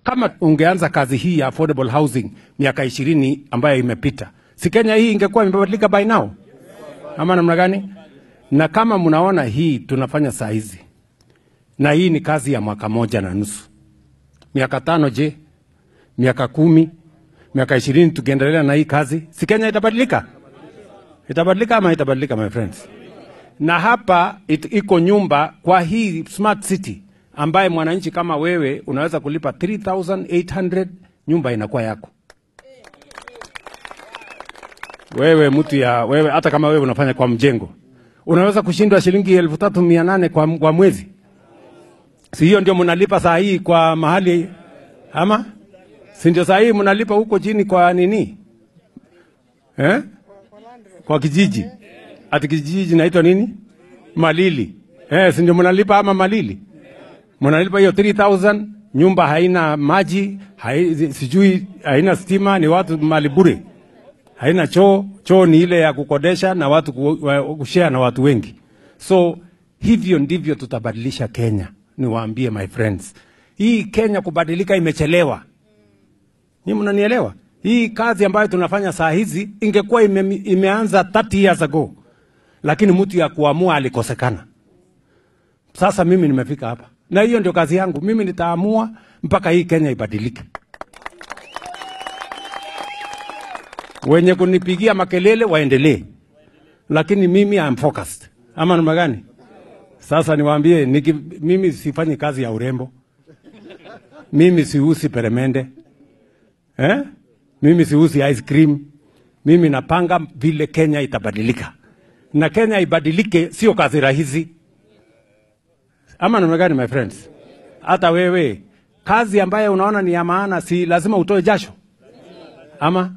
kama ungeanza kazi hii ya affordable housing miaka 20 ambayo imepita, si Kenya hii ingekuwa imebadilika by now? Ama namna gani? Na kama mnaona hii tunafanya saa hizi, na hii ni kazi ya mwaka 1.5. Miaka 5 je? Miaka 10, miaka 20 tukiendelea na hii kazi, si Kenya itabadilika? Itabadilika ama itabadilika, my friends? Na hapa iko nyumba kwa hii smart city ambaye mwananchi kama wewe unaweza kulipa 3,800, nyumba inakuwa yako. Wewe mtu ya wewe, hata kama wewe unafanya kwa mjengo, unaweza kushindwa shilingi 3,800 kwa mwezi. Si hiyo ndio mnalipa saa hii kwa mahali ama? Si ndio saa hii mnalipa huko chini kwa nini? Kwa kijiji. Ati kijiji inaitwa nini? Malili. Si ndio mnalipa ama Malili? Mnalipa hiyo 3,000, nyumba haina maji, sijui haina stima, ni watu mali bure. Haina choo ni ile ya kukodesha na watu kushare na watu wengi. So hivyo ndivyo tutabadilisha Kenya. Niwaambie my friends, hii Kenya kubadilika imechelewa. Nyinyi mnanielewa? Hii kazi ambayo tunafanya saa hizi ingekuwa imeanza 30 years ago. Lakini mtu ya kuamua alikosekana. Sasa mimi nimefika hapa. Na hiyo ndio kazi yangu. Mimi nitaamua mpaka hii Kenya ibadilike. Wenye kunipigia makelele waendelee. Lakini mimi I'm focused. Ama namna gani? Sasa niwaambie, mimi sifanyi kazi ya urembo. Mimi siusi peremende. Mimi siusi ice cream. Mimi napanga vile Kenya itabadilika. Na Kenya ibadilike sio kazi rahisi. Ama namna gani, my friends? Hata wewe kazi ambayo unaona ni ya maana, si lazima utoe jasho. Ama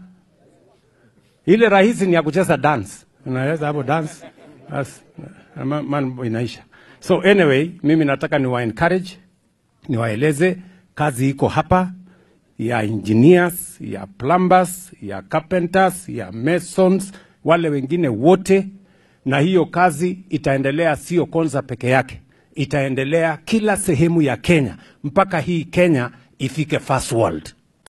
ile rahisi ni ya kucheza dance. Unaweza hapo dance. Man inaisha. So anyway, mimi nataka niwa encourage, niwaeleze kazi iko hapa ya engineers, ya plumbers, ya carpenters, ya masons, wale wengine wote, na hiyo kazi itaendelea sio Konza peke yake. Itaendelea kila sehemu ya Kenya mpaka hii Kenya ifike first world.